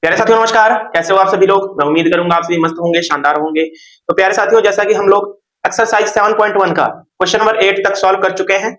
प्यारे साथियों नमस्कार, कैसे हो आप सभी लोग। मैं उम्मीद करूंगा आप सभी मस्त होंगे, शानदार होंगे। तो प्यारे साथियों, जैसा कि हम लोग एक्सरसाइज 7.1 का क्वेश्चन नंबर 8 तक सॉल्व कर चुके हैं,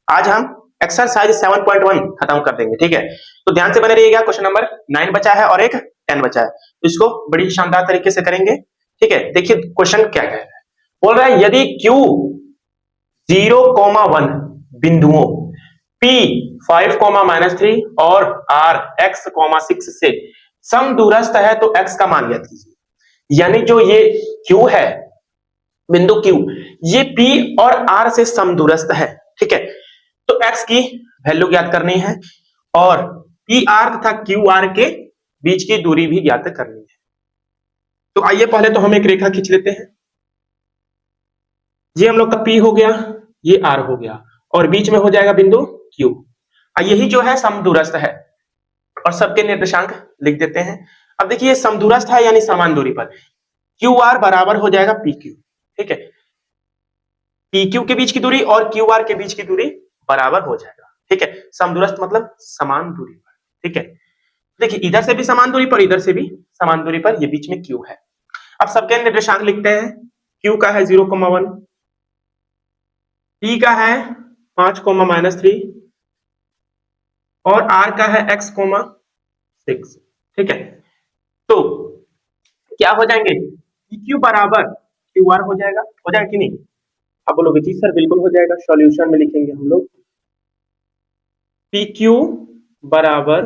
आज हम एक्सरसाइज 7.1 खत्म कर देंगे। ठीक है, तो ध्यान से बने रहिएगा। क्वेश्चन नंबर 9 बचा है और एक 10 बचा है, तो इसको बड़ी शानदार तरीके से करेंगे। ठीक है, देखिए क्वेश्चन क्या कह रहा है। बोल रहा है यदि Q 0,1 बिंदुओं P 5,-3 और R X, 6 से समदूरस्थ है तो X का मान ज्ञात कीजिए। यानी जो ये Q है, बिंदु Q, ये P और R से समदूरस्थ है। ठीक है, तो X की वैल्यू ज्ञात करनी है और PR तथा QR के बीच की दूरी भी ज्ञात करनी है। तो आइए पहले तो हम एक रेखा खींच लेते हैं। ये हम लोग का P हो गया, ये R हो गया और बीच में हो जाएगा बिंदु Q। यही जो है समदूरस्थ है और सबके निर्देशांक लिख देते हैं। अब देखिए समदूरस्थ है यानी समान दूरी पर, QR बराबर हो जाएगा PQ। ठीक है, PQ के बीच की दूरी और QR के बीच की दूरी बराबर हो जाएगा। ठीक है, समदूरस्थ मतलब समान दूरी पर। ठीक है, देखिए इधर से भी समान दूरी पर, इधर से भी समान दूरी पर, ये बीच में Q है। अब सबके निर्देशांक लिखते हैं। Q का है 0,1, P का है 5,-3 और R का है X, 6। ठीक है, तो क्या हो जाएंगे, PQ बराबर QR हो जाएगा कि नहीं। आप बोलोगे जी सर बिल्कुल हो जाएगा। सॉल्यूशन में लिखेंगे हम लोग PQ बराबर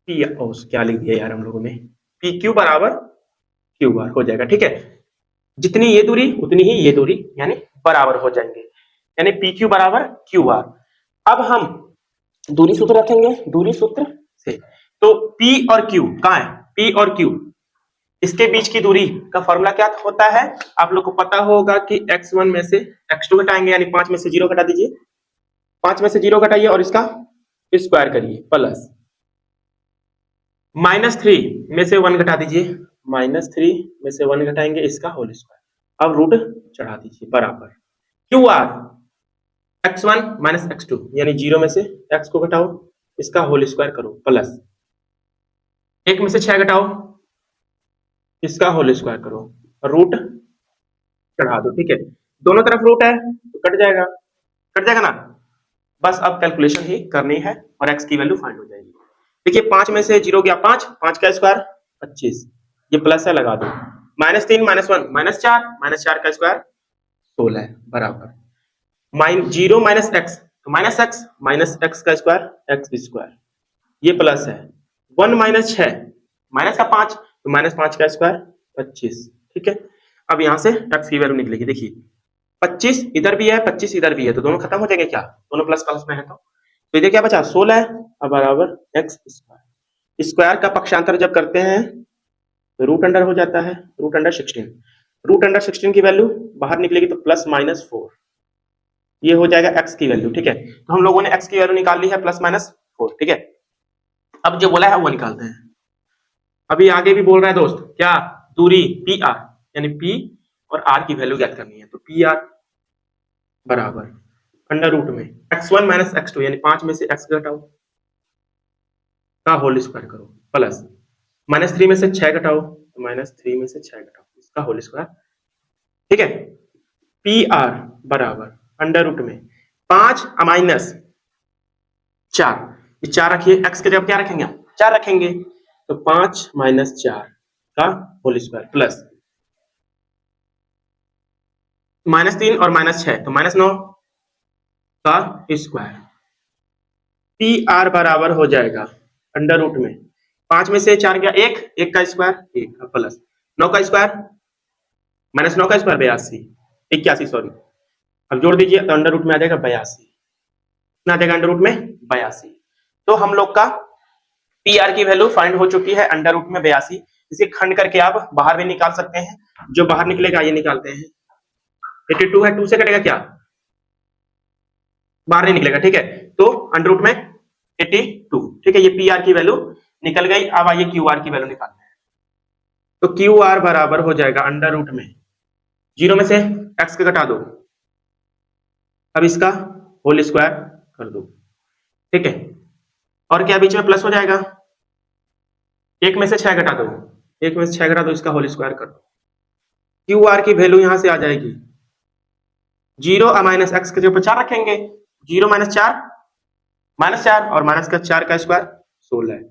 क्या लिख दिया यार हम लोगों ने, PQ बराबर QR हो जाएगा। ठीक है, जितनी ये दूरी उतनी ही ये दूरी, यानी बराबर हो जाएंगे, यानी PQ बराबर QR। अब हम दूरी सूत्र रखेंगे, दूरी सूत्र से तो P और Q कहां है, P और Q, इसके बीच की दूरी का फॉर्मूला क्या होता है, आप लोग को पता होगा कि x1 में से x2 घटाएंगे, यानी 5 में से 0 घटा दीजिए, 5 में से 0 घटाइए और इसका स्क्वायर करिए, प्लस -3 में से 1 घटा दीजिए, -3 में से 1 घटाएंगे, इसका होल स्क्वायर। अब रूट चढ़ा दीजिए, बराबर QR x1 - x2, यानी 0 में से x को घटाओ, इसका होल स्क्वायर करो, प्लस 1 में से 6 घटाओ, इसका होल स्क्वायर करो, रूट चढ़ा दो। ठीक है, दोनों तरफ रूट है तो कट जाएगा ना। बस अब कैलकुलेशन ही करनी है और x की वैल्यू फाइंड हो जाएगी। देखिए 5 में से 0 गया 5, 5 का स्क्वायर 25, ये प्लस है लगा दो, -3 - 1 -4 का स्क्वायर 16 बराबर 0 - x, तो -x का स्क्वायर x², ये प्लस है 1 - 6 माइनस का 5, तो -5 का स्क्वायर 25। ठीक है, अब यहां से x की वैल्यू निकलेगी। देखिए 25 इधर भी है, 25 इधर भी है, तो दोनों खत्म हो जाएंगे क्या, दोनों प्लस प्लस में है, तो इधर क्या बचा 16 अब बराबर x²। स्क्वायर का पक्षांतर जब करते हैं तो रूट अंडर हो जाता है, रूट अंडर 16 की वैल्यू बाहर निकलेगी तो +-4, ये हो जाएगा x की वैल्यू। ठीक है, तो हम लोगों ने x की वैल्यू निकाल ली है +-4। ठीक है, अब जो बोला है वो निकालते हैं। अभी आगे भी बोल रहा है दोस्त, क्या, दूरी PR, यानी P और R की वैल्यू ज्ञात करनी है, तो PR बराबर अंडर रूट में x1 - x2, यानी 5 में से x घटाओ का होल स्क्वायर करो, प्लस -3 में से 6 घटाओ, तो -3 में से 6 घटाओ, इसका होल स्क्वायर। ठीक है, PR बराबर अंडर रूट में 5 - 4, ये 4 रखिए, x के जगह क्या रखेंगे, 4 रखेंगे, तो 5 - 4 का होल स्क्वायर, प्लस -3 और -6, तो -9 का स्क्वायर। PR बराबर हो जाएगा अंडर रूट में 5 में से 4 गया 1 का स्क्वायर 1, प्लस 9 का स्क्वायर -9 का स्क्वायर 81 सॉरी, अब जोड़ दीजिए तो अंडर रूट में आ जाएगा 82, कितना आ जाएगा अंडर रूट में 82। तो हम लोग का PR की वैल्यू फाइंड हो चुकी है अंडर रूट में 82। इसे खंड करके आप बाहर भी निकाल सकते हैं, जो बाहर निकलेगा ये निकालते हैं, 82 है, 2 से कटेगा क्या, बाहर नहीं निकलेगा। ठीक है, तो अंडर रूट में 82। ठीक है, ये PR की वैल्यू निकल गई। अब आइए QR की वैल्यू निकालते हैं, तो QR बराबर हो जाएगा अंडर रूट में 0 में से x के घटा दो, अब इसका होल स्क्वायर कर दो। ठीक है, और क्या बीच में प्लस हो जाएगा, एक में से 6 घटा दो, एक में से 6 घटा दो, इसका होल स्क्वायर कर दो। क्यू आर की वैल्यू यहां से आ जाएगी 0 माइनस एक्स के ऊपर 4 रखेंगे, 0 माइनस 4 और माइनस का 4 का स्क्वायर 16,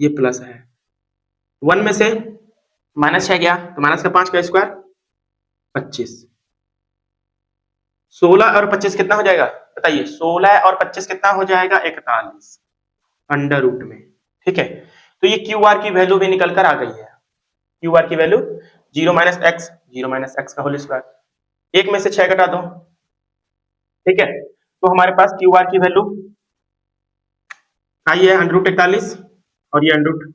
ये प्लस है। 1 में से माइनस 6 गया तो माइनस का 5 का स्क्वायर 25। 16 और 25 कितना हो जाएगा बताइए, 16 और 25 कितना हो जाएगा 41 अंडर रूट में। ठीक है, तो ये क्यू आर की वैल्यू भी निकल कर आ गई है। क्यू आर की वैल्यू 0 माइनस एक्स का होल स्क्वायर, एक में से 6 घटा दो। ठीक है, तो हमारे पास क्यू आर की वैल्यू आई है अंडर रूट 41 और ये अंडर रूट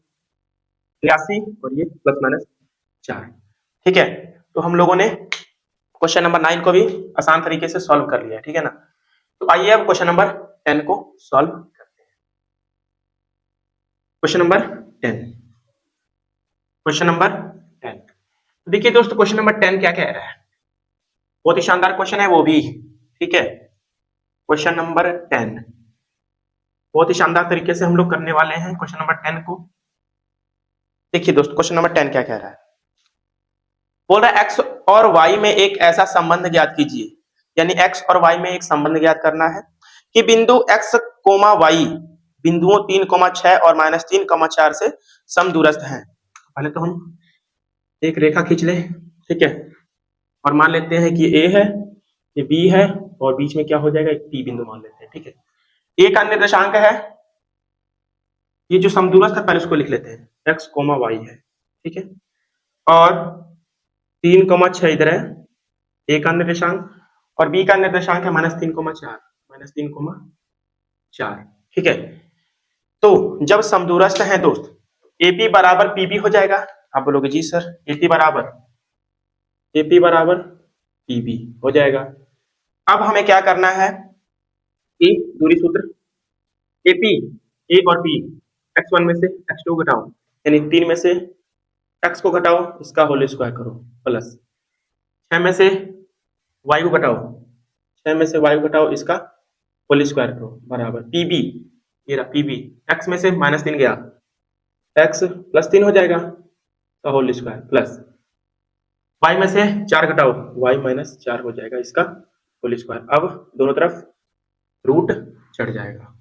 83 और ये प्लस माइनस 4। ठीक है, तो हम लोगों ने क्वेश्चन नंबर 9 को भी आसान तरीके से सॉल्व कर लिया। ठीक है ना, तो आइए अब क्वेश्चन नंबर 10 को सॉल्व करते हैं। Question number 10, question number 10। देखिए दोस्तों, क्वेश्चन नंबर 10 क्या कह रहा है, बहुत ही शानदार क्वेश्चन है वो भी। ठीक है, क्वेश्चन नंबर 10 बहुत ही शानदार तरीके से हम लोग करने वाले हैं क्वेश्चन नंबर 10 को। देखिए दोस्तों, क्वेश्चन नंबर 10 क्या कह रहा है, बोल रहा है एक्स और वाई में एक ऐसा संबंध ज्ञात कीजिए, यानी एक्स और वाई में एक संबंध ज्ञात करना है कि बिंदु एक्स कोमा वाई बिंदुओं 3,6 और -3,4 से समदूरस्थ हैं। पहले तो हम एक रेखा खींच ले। ठीक है, और मान लेते हैं कि ए है, ये बी है और बीच में क्या हो जाएगा, एक पी बिंदु मान लेते हैं। ठीक है, ए का निर्देशांक है, ये जो समदूरस्थ है पहले उसको लिख लेते हैं, एक्स कोमा वाई है। ठीक है, और 3,6 इधर है, ए का निर्देशांक, और बी का निर्देशांक है -3,4। ठीक है, तो जब समदूरस्थ है दोस्त, एपी बराबर पीबी हो जाएगा। आप बोलोगे जी सर एपी बराबर पीबी हो जाएगा। अब हमें क्या करना है, ए दूरी सूत्र, एपी ए और बी, x1 में से x2 घटाओ, यानी 3 में से x को घटाओ, इसका होल स्क्वायर करो, प्लस 6 में से y को घटाओ, 6 में से y को घटाओ, इसका होल स्क्वायर करो, बराबर पीबी, ये रहा पीबी, x में से -3 गया, x +3 हो जाएगा का होल स्क्वायर, प्लस y में से 4 घटाओ, y -4 हो जाएगा, इसका होल स्क्वायर। अब दोनों तरफ रूट चढ़ जाएगा,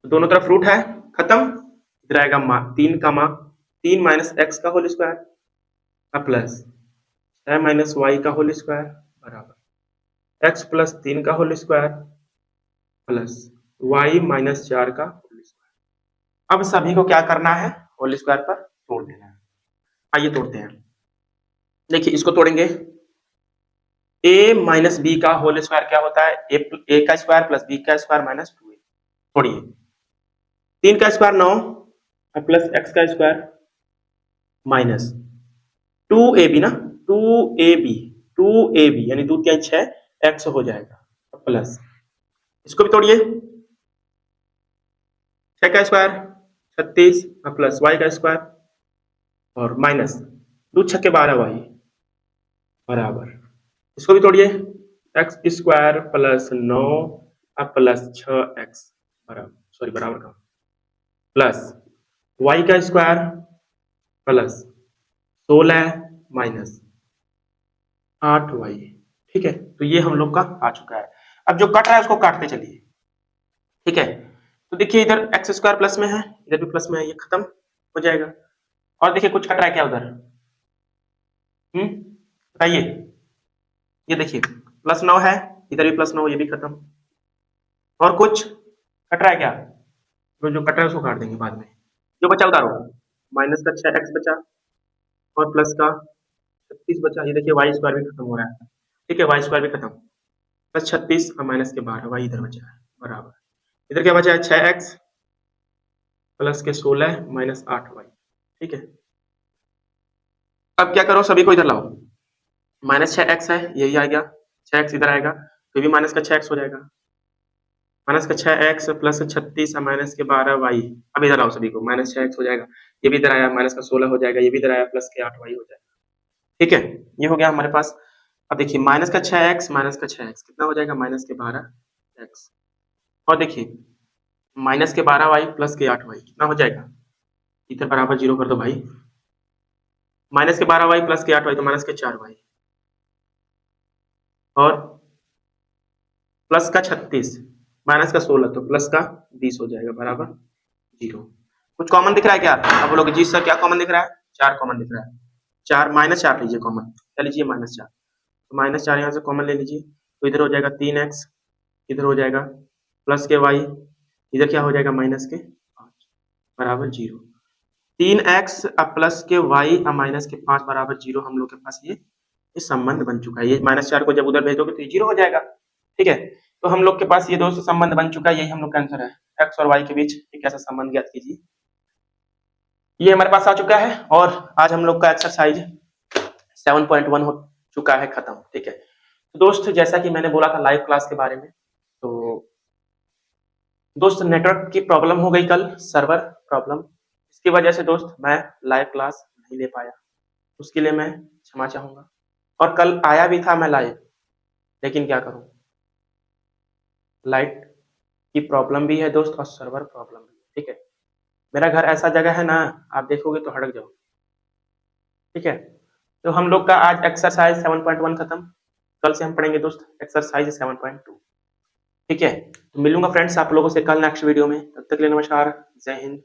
दोनों तरफ रूट है, खत्म, इधर आएगा 3 माइनस एक्स का whole square plus 6 minus y का होल स्क्वायर बराबर x + 3 का होल स्क्वायर प्लस y -4 का होल स्क्वायर। अब सभी को क्या करना है, होल स्क्वायर पर तोड़ देना है। आइए तोड़ते हैं। देखिए इसको तोड़ेंगे, a माइनस बी का होल स्क्वायर क्या होता है, a का स्क्वायर प्लस b का स्क्वायर -2a। तोड़िए, 3 का स्क्वायर 9 प्लस x का स्क्वायर माइनस 2ab ना, 2ab यानी 2 क्या 6 x हो जाएगा प्लस, इसको भी तोड़िए, 6 का स्क्वायर 36 प्लस y का स्क्वायर और माइनस 2 6 12 y बराबर, इसको भी तोड़िए, x square plus 9 plus 6x बराबर का प्लस y का स्क्वायर प्लस 16 माइनस 8y। ठीक है, तो ये हम लोग का आ चुका है। अब जो कट रहा है उसको काटते चलिए। ठीक है, तो देखिए इधर एक्स स्क्वायर प्लस में है, इधर भी प्लस में है, ये खत्म हो जाएगा। और देखिए कुछ कट रहा है क्या उधर, बताइए, ये देखिए +9 है, इधर भी +9, ये भी खत्म। और कुछ कट रहा है क्या, तो जो कट रहा है उसको काट देंगे बाद में। जो बचा उतारो, माइनस का 6x बचा और प्लस का 36 बचा, ये देखिए वाई स्क्वायर भी खत्म हो रहा है। ठीक है, वाई स्क्वायर भी खत्म, प्लस 36 और माइनस के 12, वाई इधर बचा है बराबर, इधर क्या बचा है 6x प्लस के 16 माइनस 8y। ठीक है, अब क्या करो, सभी को इधर लाओ, -6x है, यही आ गया, 6x इधर आएगा तो भी माइनस का 6x हो जाएगा, माइनस का 6x प्लस 36 माइनस के 12y। अब इधर आओ सभी को, -6x हो जाएगा, ये भी इधर आया, माइनस का 16 हो जाएगा, ये भी इधर आया, प्लस के 8y हो जाएगा। ठीक है, ये हो गया हमारे पास। अब देखिए माइनस का 6x कितना हो जाएगा, माइनस के 12x, और देखिए माइनस के 12y प्लस के 8y कितना हो जाएगा, इधर बराबर 0 कर दो भाई। माइनस के 12 वाई प्लस के 8 वाई तो माइनस के 4 वाई और प्लस का 36 माइनस का 16 तो प्लस का 20 हो जाएगा बराबर 0। कुछ कॉमन दिख रहा है क्या? आप बोलोगे जी सर क्या कॉमन दिख रहा है? 4 कॉमन दिख रहा है। 4 -4 लीजिए कॉमन, क्या लीजिए -4, तो -4 यहाँ से कॉमन ले लीजिए, तो इधर हो जाएगा 3x, इधर हो जाएगा प्लस के y, इधर क्या हो जाएगा माइनस के 5 बराबर 0। 3x अब प्लस के y अब माइनस के 5 बराबर 0 हम लोग के पास ये संबंध बन चुका है। ये -4 को जब उधर भेजोगे तो ये 0 हो जाएगा। ठीक है, तो हम लोग के पास ये दोस्त संबंध बन चुका है, यही हम लोग का आंसर है। x और y के बीच एक ऐसा संबंध ज्ञात कीजिए। ये हमारे पास आ चुका है और आज हम लोग का एक्सरसाइज 7.1 हो चुका है खत्म। ठीक है, तो दोस्त जैसा कि मैंने बोला था लाइव क्लास के बारे में, तो दोस्त नेटवर्क की प्रॉब्लम हो गई कल, सर्वर प्रॉब्लम, इसकी वजह से दोस्त मैं लाइव क्लास नहीं ले पाया, उसके लिए मैं क्षमा चाहूंगा। और कल आया भी था मैं लाइव, लेकिन क्या करूं, लाइट की प्रॉब्लम भी है दोस्त और सर्वर प्रॉब्लम भी है। ठीक है, मेरा घर ऐसा जगह है ना, आप देखोगे तो हड़क जाओ। ठीक है, तो हम लोग का आज एक्सरसाइज 7.1 खत्म, कल से हम पढ़ेंगे दोस्त एक्सरसाइज 7.2। ठीक है, तो मिलूंगा फ्रेंड्स आप लोगों से कल नेक्स्ट वीडियो में, तब तक के लिए नमस्कार, जय हिंद।